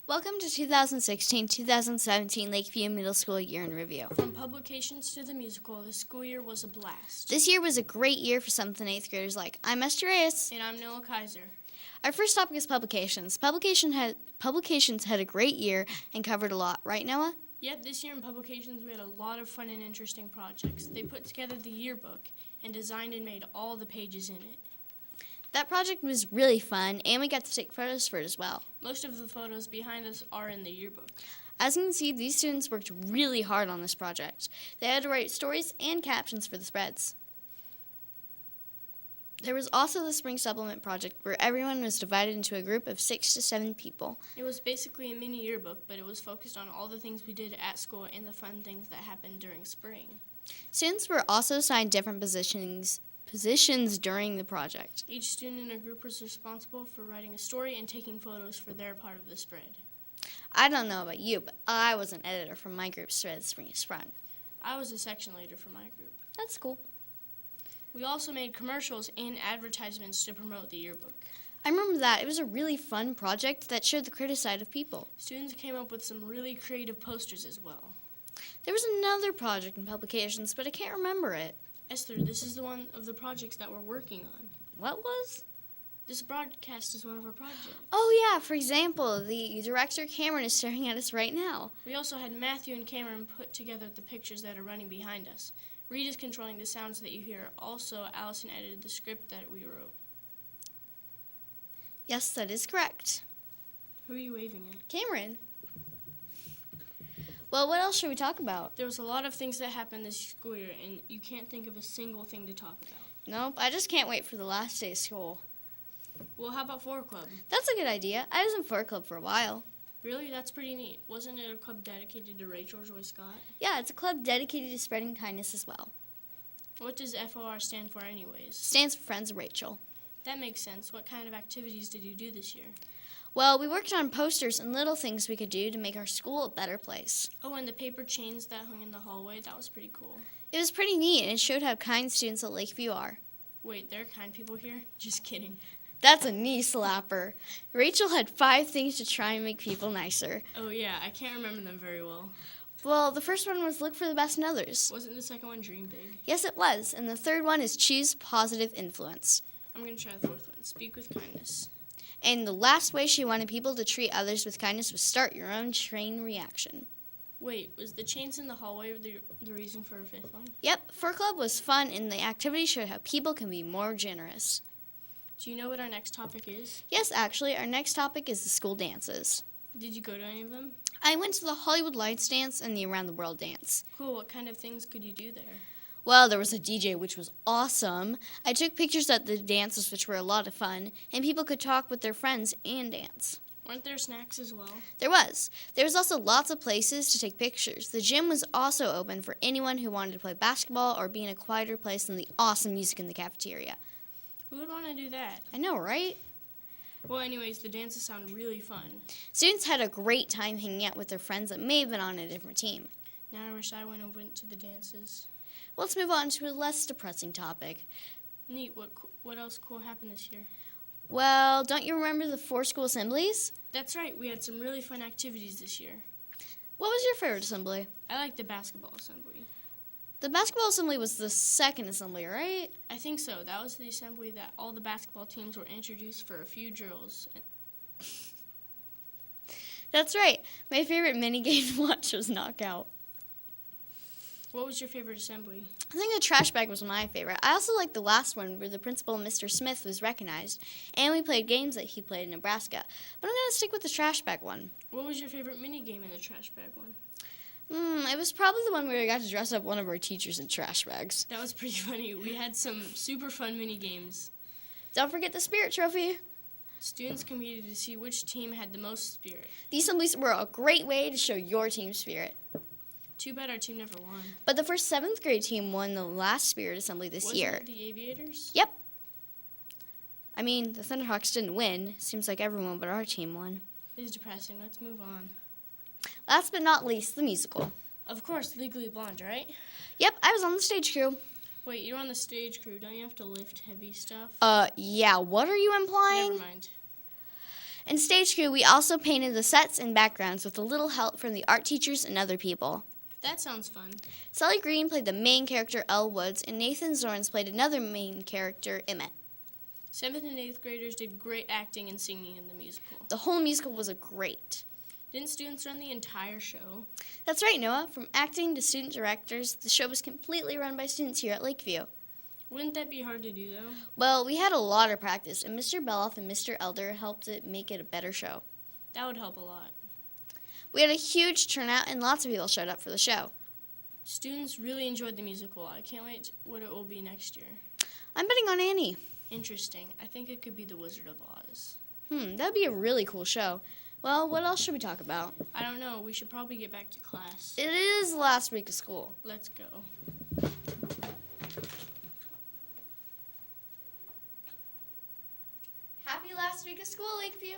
Welcome to 2016-2017 Lakeview Middle School Year in Review. From publications to the musical, the school year was a blast. This year was a great year for 7th and 8th graders like I'm Esther Reyes. And I'm Noah Kaiser. Our first topic is publications. Publications had a great year and covered a lot, right, Noah? Yep, this year in publications we had a lot of fun and interesting projects. They put together the yearbook and designed and made all the pages in it. That project was really fun, and we got to take photos for it as well. Most of the photos behind us are in the yearbook. As you can see, these students worked really hard on this project. They had to write stories and captions for the spreads. There was also the spring supplement project where everyone was divided into a group of 6 to 7 people. It was basically a mini yearbook, but it was focused on all the things we did at school and the fun things that happened during spring. Students were also assigned different positions during the project. Each student in a group was responsible for writing a story and taking photos for their part of the spread. I don't know about you, but I was an editor for my group's spread Spring is Sprung. I was a section leader for my group. That's cool. We also made commercials and advertisements to promote the yearbook. I remember that. It was a really fun project that showed the creative side of people. Students came up with some really creative posters as well. There was another project in publications, but I can't remember it. Esther, this is the one of the projects that we're working on. What was? This broadcast is one of our projects. Oh yeah, for example, the director Cameron is staring at us right now. We also had Matthew and Cameron put together the pictures that are running behind us. Reed is controlling the sounds that you hear. Also, Allison edited the script that we wrote. Yes, that is correct. Who are you waving at? Cameron. Well, what else should we talk about? There was a lot of things that happened this school year, and you can't think of a single thing to talk about. Nope, I just can't wait for the last day of school. Well, how about Four Club? That's a good idea. I was in Four Club for a while. Really? That's pretty neat. Wasn't it a club dedicated to Rachel Joy Scott? Yeah, it's a club dedicated to spreading kindness as well. What does FOR stand for anyways? Stands for Friends of Rachel. That makes sense. What kind of activities did you do this year? Well, we worked on posters and little things we could do to make our school a better place. Oh, and the paper chains that hung in the hallway, that was pretty cool. It was pretty neat, and it showed how kind students at Lakeview are. Wait, there are kind people here? Just kidding. That's a knee slapper. Rachel had 5 things to try and make people nicer. Oh yeah, I can't remember them very well. Well, the first one was look for the best in others. Wasn't the second one dream big? Yes, it was. And the third one is choose positive influence. I'm going to try the fourth one, speak with kindness. And the last way she wanted people to treat others with kindness was start your own chain reaction. Wait, was the chains in the hallway the reason for a fifth one? Yep, Fur Club was fun, and the activity showed how people can be more generous. Do you know what our next topic is? Yes, actually, our next topic is the school dances. Did you go to any of them? I went to the Hollywood Lights dance and the Around the World dance. Cool, what kind of things could you do there? Well, there was a DJ, which was awesome. I took pictures at the dances, which were a lot of fun, and people could talk with their friends and dance. Weren't there snacks as well? There was. There was also lots of places to take pictures. The gym was also open for anyone who wanted to play basketball or be in a quieter place than the awesome music in the cafeteria. Who would want to do that? I know, right? Well, anyways, the dances sound really fun. Students had a great time hanging out with their friends that may have been on a different team. Now I wish I went to the dances. Well, let's move on to a less depressing topic. Neat. What else cool happened this year? Well, don't you remember the 4 school assemblies? That's right. We had some really fun activities this year. What was your favorite assembly? I liked the basketball assembly. The basketball assembly was the second assembly, right? I think so. That was the assembly that all the basketball teams were introduced for a few drills. That's right. My favorite minigame to watch was Knockout. What was your favorite assembly? I think the trash bag was my favorite. I also liked the last one where the principal, Mr. Smith, was recognized, and we played games that he played in Nebraska. But I'm going to stick with the trash bag one. What was your favorite mini game in the trash bag one? It was probably the one where we got to dress up one of our teachers in trash bags. That was pretty funny. We had some super fun mini games. Don't forget the spirit trophy. Students competed to see which team had the most spirit. These assemblies were a great way to show your team's spirit. Too bad our team never won. But the first 7th grade team won the last spirit assembly this year. Wasn't it the Aviators? Yep. I mean, the Thunderhawks didn't win. Seems like everyone but our team won. It is depressing. Let's move on. Last but not least, the musical. Of course, Legally Blonde, right? Yep, I was on the stage crew. Wait, you're on the stage crew. Don't you have to lift heavy stuff? Yeah, what are you implying? Never mind. In stage crew, we also painted the sets and backgrounds with a little help from the art teachers and other people. That sounds fun. Sally Green played the main character, Elle Woods, and Nathan Zorns played another main character, Emmett. 7th and 8th graders did great acting and singing in the musical. The whole musical was great. Didn't students run the entire show? That's right, Noah. From acting to student directors, the show was completely run by students here at Lakeview. Wouldn't that be hard to do, though? Well, we had a lot of practice, and Mr. Beloff and Mr. Elder helped it make it a better show. That would help a lot. We had a huge turnout, and lots of people showed up for the show. Students really enjoyed the musical. I can't wait what it will be next year. I'm betting on Annie. Interesting. I think it could be The Wizard of Oz. That'd be a really cool show. Well, what else should we talk about? I don't know. We should probably get back to class. It is the last week of school. Let's go. Happy last week of school, Lakeview.